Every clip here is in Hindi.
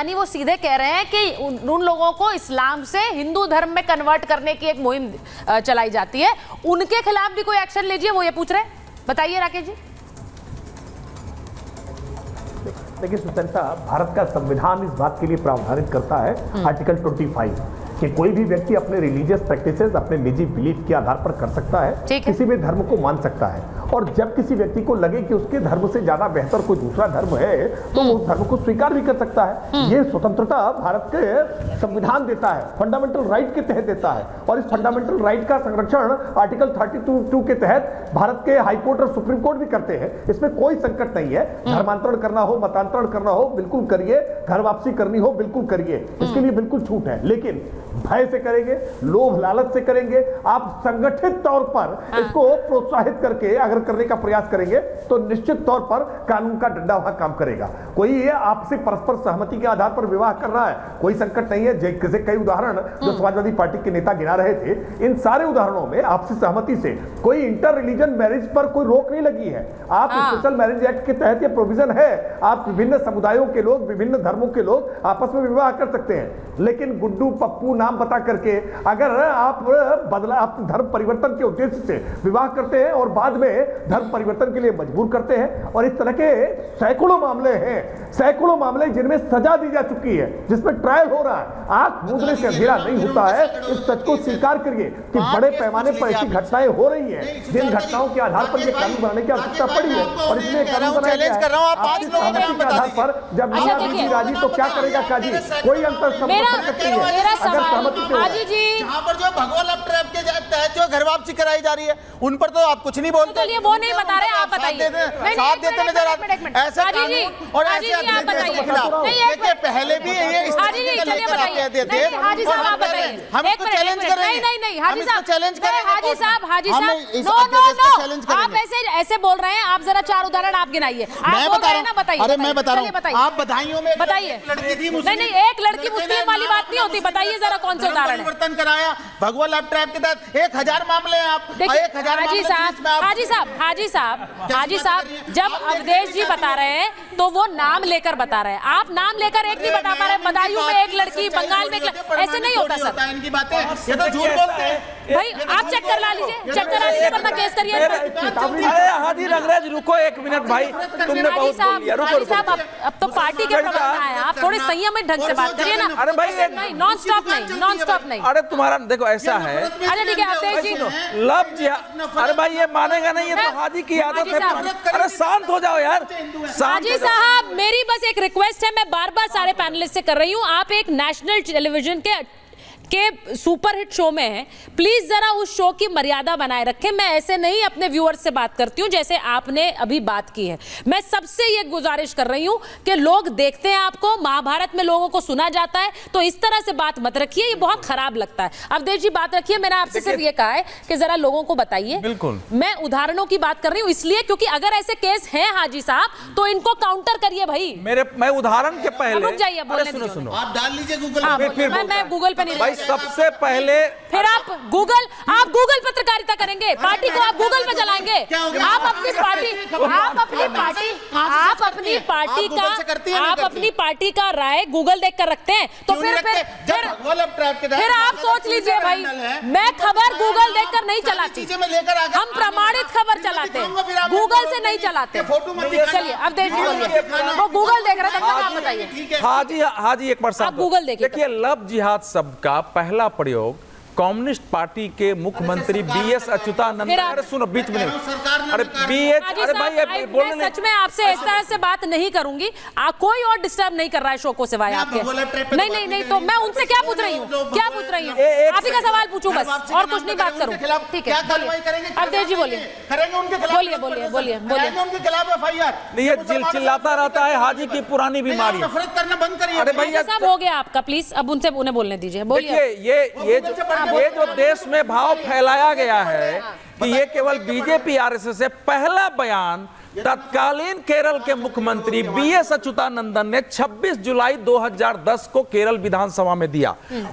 यानी वो सीधे कह रहे हैं कि उन लोगों को इस्लाम से हिंदू धर्म में कन्वर्ट करने की एक मुहिम चलाई जाती है, उनके खिलाफ भी कोई एक्शन लीजिए, वो ये पूछ रहे हैं। बताइए राकेश जी। देखिए सुचरिता, भारत का संविधान इस बात के लिए प्रावधानित करता है आर्टिकल 25 कि कोई भी व्यक्ति अपने रिलीजियस प्रैक्टिसेस अपने निजी बिलीफ के आधार पर कर सकता है, किसी भी धर्म को मान सकता है, और जब किसी व्यक्ति को लगे कि उसके धर्म से ज्यादा बेहतर कोई दूसरा धर्म है तो वो उस धर्म को स्वीकार भी कर सकता है। ये स्वतंत्रता भारत के संविधान देता है, फंडामेंटल राइट के तहत देता है, और इस फंडामेंटल राइट का संरक्षण आर्टिकल 32 के तहत भारत के हाईकोर्ट और सुप्रीम कोर्ट भी करते हैं। इसमें कोई संकट नहीं है। धर्मांतरण करना हो, मतांतरण करना हो, बिल्कुल करिए, घर वापसी करनी हो बिल्कुल करिए, इसके लिए बिल्कुल छूट है, लेकिन भय से करेंगे, लोभ लालच से करेंगे, आप संगठित तौर पर इसको प्रोत्साहित करके अगर करने का प्रयास करेंगे तो निश्चित तौर पर कानून का डंडा वहां काम करेगा। कोई ये आपसे परस्पर सहमति के आधार पर विवाह कर रहा है, कोई संकट नहीं है। जैसे कई उदाहरण जो समाजवादी पार्टी के नेता गिना रहे थे, इन सारे उदाहरणों में आपसी सहमति से कोई इंटर रिलीजन मैरिज पर कोई रोक नहीं लगी है। आप स्पेशल मैरिज एक्ट के तहत ये प्रोविजन है, आप विभिन्न समुदायों के लोग, विभिन्न धर्मों के लोग आपस में विवाह कर सकते हैं, लेकिन गुड्डू पप्पू नाम बता करके अगर आप धर्म परिवर्तन के उद्देश्य से विवाह करते हैं और बाद में धर्म परिवर्तन के लिए मजबूर करते हैं, और इस तरह के सैकड़ों मामले हैं, सैकड़ों मामले जिनमें सजा दी जा चुकी है, जिसमें ट्रायल हो रहा है। आंख मूंदने से अंधेरा नहीं होता है। इस सच को स्वीकार करिए कि बड़े पैमाने पर ऐसी घटनाएं हो रही हैं, जिन घटनाओं के आधार पर यह कानून बनाने की आवश्यकता पड़ी है, और इसलिए कानून बनाया गया है। के आधार पर जब मियां बीवी राजी तो क्या करेगा काजी? कोई अंतर हाजी जी, जहाँ पर जो भगवा लव ट्रैप के तहत जो घर वापसी कराई जा रही है उन पर तो आप कुछ नहीं बोलते। तो वो नहीं बता रहे, आप बताइए। साथ देते नजर आते ऐसे कानून और ऐसे अध्यादेशों के खिलाफ। देखिए पहले भी ये इस तरीके का लेकर आप कहते थे, हाजी साहब आप बताइए, हम इसको चैलेंज करेंगे। नहीं हाजी साहब चैलेंज करेंगे। हाजी साहब नो, आप ऐसे बोल रहे हैं। आप जरा 4 उदाहरण आप गिनाइए। मैं बता रहा हूँ, बताइए। अरे मैं बता रहा हूँ, आप बधाइयों में बताइए। नहीं एक लड़की मुस्लिम वाली बात नहीं होती, बताइए जरा कौन से उदाहरण है। परिवर्तन कराया भगवा लव ट्रैप के तहत 1000 मामले हैं। आप 1000 हाजी साहब जब अवधेश जी बता रहे हैं तो वो नाम लेकर बता रहे हैं, आप नाम लेकर एक नहीं बता पा रहे। बदायूं में एक लड़की, बंगाल में एक लड़की, ऐसे नहीं होता सर। इनकी बातें ये तो झूठ बोलते हैं भाई। आप चेक करा लीजिए, वरना केस करिए। अरे हाजी रंगराज रुको 1 मिनट भाई, तुमने बहुत बोल लिया। रुको अब तो पार्टी के प्रवक्ता है, आप थोड़े संयम में ढंग से बात करिए ना। अरे भाई नहीं, नॉन स्टॉप नहीं। अरे तुम्हारा देखो ऐसा है। अच्छा ठीक है अवधेश जी, लव जिहाद। अरे भाई ये मानेगा नहीं, ये तो हाजी की आदत है। अरे शांत हो जाओ यार। हाजी साहब मेरी बस एक रिक्वेस्ट है, मैं बार-बार सारे पैनलिस्ट से कर रही हूँ। आप एक नेशनल टेलीविजन के सुपरहिट शो में है, प्लीज जरा उस शो की मर्यादा बनाए रखें। मैं ऐसे नहीं अपने व्यूअर्स से बात करती हूं जैसे आपने अभी बात की है। मैं सबसे ये गुजारिश कर रही हूं कि लोग देखते हैं आपको, महाभारत में लोगों को सुना जाता है, तो इस तरह से बात मत रखिए, ये बहुत खराब लगता है। अवधेश जी बात रखिए, मैंने आपसे सिर्फ ये कहा है कि जरा लोगों को बताइए। बिल्कुल मैं उदाहरणों की बात कर रही हूं इसलिए क्योंकि अगर ऐसे केस हैं हाजी साहब तो इनको काउंटर करिए भाई। मैं उदाहरण के पहले रुक जाइए, बोलने सुनो आप डाल लीजिए गूगल पे। मैं गूगल पे नहीं, सबसे पहले फिर आप गूगल पत्रकारिता करेंगे, पार्टी को आप गूगल पे चलाएंगे। आप अपनी पार्टी का राय गूगल देखकर रखते हैं, तो फिर आप सोच लीजिए भाई, मैं खबर गूगल देखकर नहीं चलाती, हम प्रमाणित खबर चलाते हैं, गूगल से नहीं चलाते। चलिए अब देखिए, वो गूगल देख रहे थे, आप बताइए। हाजी एक बार साहब गूगल देखिए। लव जिहाद शब्द का पहला प्रयोग कम्युनिस्ट पार्टी के मुख्यमंत्री बीएस अच्युतानंद। अरे सुनो बीच में, अरे अरे भाई मैं सच में आपसे इस तरह से बात नहीं करूंगी। कोई और डिस्टर्ब नहीं कर रहा है शो को सिवाय आपके। नहीं तो मैं उनसे क्या पूछ रही हूँ, आप ही का सवाल पूछूं बस, और कुछ नहीं बात करूँ। ठीक है अवधेश जी बोलिए, बोलिए उनके खिलाफ एफआईआर। ये चिल्लाता रहता है हाजी की पुरानी बीमारी। करना बंद करिए। अरे भैया सब हो गया आपका, प्लीज अब उन्हें बोलने दीजिए। बोलिए। ये जो देश में भाव फैलाया गया है कि ये केवल बीजेपी आरएसएस है, पहला बयान तत्कालीन केरल के मुख्यमंत्री बीएस अच्युतानंदन ने 26 जुलाई 2010 को केरल विधानसभा में दिया।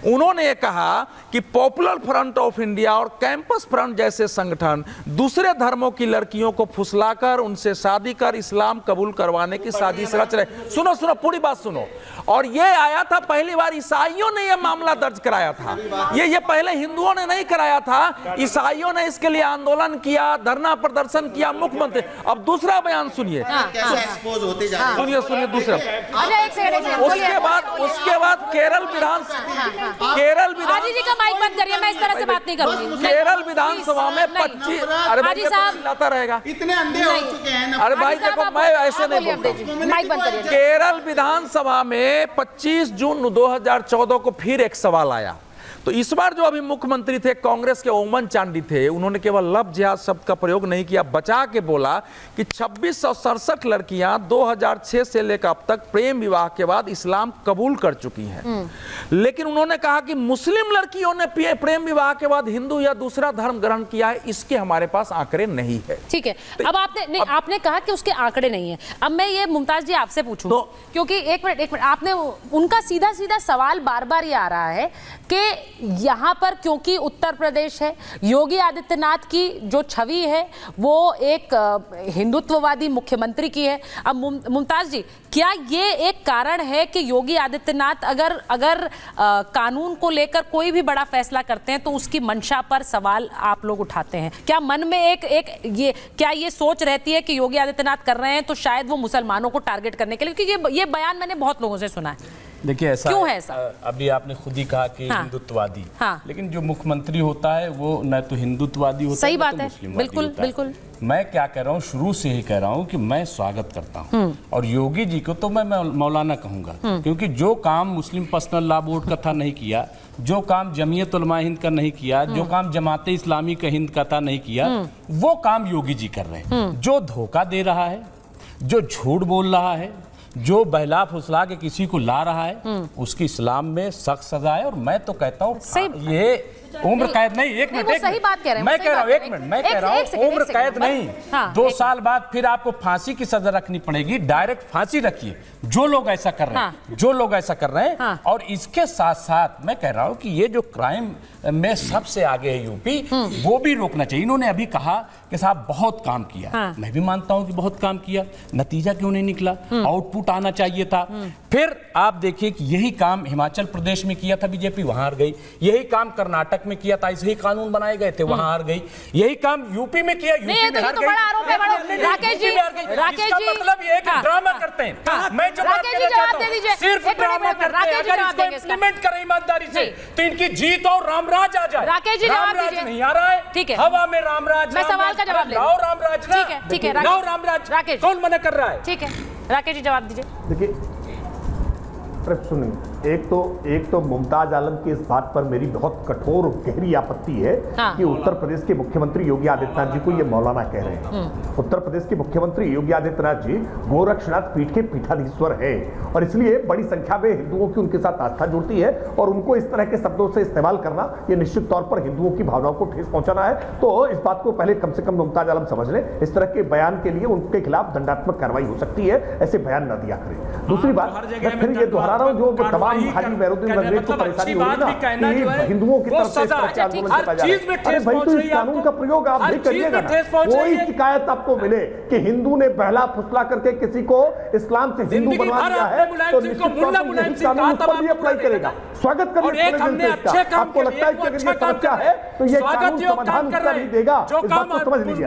उन्होंने ये कहा कि पॉपुलर फ्रंट ऑफ इंडिया और कैंपस फ्रंट जैसे संगठन दूसरे धर्मों की लड़कियों को फुसलाकर उनसे शादी कर इस्लाम कबूल करवाने की साजिश रच रहे। सुनो सुनो, पूरी बात सुनो। और ये आया था पहली बार, ईसाइयों ने यह मामला दर्ज कराया था। ये पहले हिंदुओं ने नहीं कराया था, ईसाइयों ने इसके लिए आंदोलन किया, धरना प्रदर्शन किया। मुख्यमंत्री, अब दूसरा बयान सुनिए, सुनिए दूसरा। उसके बाद केरल हाजी जी का माइक बंद करिए, मैं इस तरह से बात नहीं करूंगी। केरल विधानसभा में 25, अरे हाजी साहब लाता रहेगा, इतने अंधे हो चुके हैं ना। अरे भाई देखो, मैं ऐसे नहीं बोलता। माइक बंद करिए। केरल विधानसभा में 25 जून 2014 को फिर एक सवाल आया। तो इस बार जो अभी मुख्यमंत्री थे कांग्रेस के ओमन चांडी थे, उन्होंने केवल लव जिहाद शब्द का प्रयोग नहीं किया, बचा के बोला कि 2667 लड़कियां 2006 से लेकर अब तक प्रेम विवाह के बाद इस्लाम कबूल कर चुकी हैं। लेकिन उन्होंने कहा कि मुस्लिम लड़कियों ने प्रेम विवाह के बाद हिंदू या दूसरा धर्म ग्रहण किया है, इसके हमारे पास आंकड़े नहीं है। ठीक है, अब आपने कहा कि उसके आंकड़े नहीं है। अब मैं ये मुमताज जी आपसे पूछूं, तो, क्योंकि एक मिनट आपने उनका सीधा सीधा सवाल बार बार ये आ रहा है कि यहाँ पर क्योंकि उत्तर प्रदेश है, योगी आदित्यनाथ की जो छवि है वो एक हिंदुत्ववादी मुख्यमंत्री की है। अब मुमताज जी, क्या ये एक कारण है कि योगी आदित्यनाथ अगर कानून को लेकर कोई भी बड़ा फैसला करते हैं तो उसकी मंशा पर सवाल आप लोग उठाते हैं? क्या मन में क्या ये सोच रहती है कि योगी आदित्यनाथ कर रहे हैं तो शायद वो मुसलमानों को टारगेट करने के लिए? क्योंकि ये बयान मैंने बहुत लोगों से सुना है। देखिए, ऐसा क्यों है ऐसा? अभी आपने खुद ही कहा कि हिंदुत्ववादी, लेकिन जो मुख्यमंत्री होता है वो न तो हिंदुत्ववादी होता है, सही बात है, है, बिल्कुल बिल्कुल। मैं क्या कह रहा हूँ, शुरू से ही कह रहा हूँ कि मैं स्वागत करता हूँ, और योगी जी को तो मैं मौलाना कहूंगा, क्योंकि जो काम मुस्लिम पर्सनल लॉ बोर्ड का था नहीं किया, जो काम जमीयत उलमा हिंद का नहीं किया, जो काम जमाते इस्लामी का हिंद का था नहीं किया, वो काम योगी जी कर रहे हैं। जो धोखा दे रहा है, जो झूठ बोल रहा है, जो बहला फुसला के किसी को ला रहा है, उसकी इस्लाम में सख्त सजा है। और मैं तो कहता हूँ ये उम्र कैद नहीं, एक मिनट, सही बात कह रहे हैं, मैं कह रहा हूँ, एक मिनट, मैं कह रहा हूँ उम्र कैद नहीं, 2 साल बाद फिर आपको फांसी की सजा रखनी पड़ेगी। डायरेक्ट फांसी रखिए जो लोग ऐसा कर रहे हैं, जो लोग ऐसा कर रहे हैं। और इसके साथ साथ मैं कह रहा हूँ कि ये जो क्राइम में सबसे आगे है यूपी, वो भी रोकना चाहिए। इन्होंने अभी कहा कि साहब बहुत काम किया, मैं भी मानता हूं कि बहुत काम किया, नतीजा क्यों नहीं निकला? आउटपुट आना चाहिए था। फिर आप देखिए कि यही काम हिमाचल प्रदेश में किया था बीजेपी, वहां हार गई। यही काम कर्नाटक में किया था, ऐसे ही कानून बनाए गए थे, वहां हार गई। यही काम यूपी में किया, यूपी में हार गई। राकेश जी, मतलब ये कि ड्रामा करते हैं। मैं जवाब देना चाहता हूं, सिर्फ ड्रामा करते हैं। अगर इसको इंप्लीमेंट करें ईमानदारी से तो इनकी जीत और रामराज आ जाए। राकेश जी जवाब दीजिए। नहीं आ रहा है, ठीक है, हवा में रामराज। मैं सवाल का जवाब ले रहा हूं। रामराज, ठीक है रामराज, राकेश कौन मना कर रहा है? ठीक है, राकेश जी जवाब दीजिए। देखिए, सुनिए, एक तो मुमताज आलम की इस बात पर मेरी बहुत कठोर और गहरी आपत्ति है कि उत्तर प्रदेश के मुख्यमंत्री योगी आदित्यनाथ जी को ये मौलाना कह रहे हैं। उत्तर प्रदेश के मुख्यमंत्री योगी आदित्यनाथ जी गोरक्षनाथ पीठ के पीठाधीश्वर है, और इसलिए बड़ी संख्या में हिंदुओं की उनके साथ आस्था जुड़ती है, और उनको इस तरह के शब्दों से इस्तेमाल करना ये निश्चित तौर पर हिंदुओं की भावनाओं को ठेस पहुंचाना है। तो इस बात को पहले कम से कम मुमताज आलम समझ लें। इस तरह के बयान के लिए उनके खिलाफ दंडात्मक कार्रवाई हो सकती है, ऐसे बयान न दिया करें। दूसरी बात, मैं फिर ये दोहरा रहा हूं, जो तमाम हाजी बैरुद्दीन रंगरेज को परेशानी हो रही ना कि हिंदुओं की तरफ से इस तरह के आंदोलन किया जा रहा है। अरे भाई, तो इस कानून का प्रयोग आप भी करिएगा ना। कोई शिकायत आपको मिले कि हिंदू ने बहला फुसला करके किसी को इस्लाम से हिंदू बनवा दिया है, तो निश्चित तौर पर यही कानून उस पर भी अप्लाई करेगा। स्वागत करिए। आपको लगता है कि अगर ये समस्या है तो ये कानून समाधान उसका नहीं देगा, इस बात को समझ लीजिए।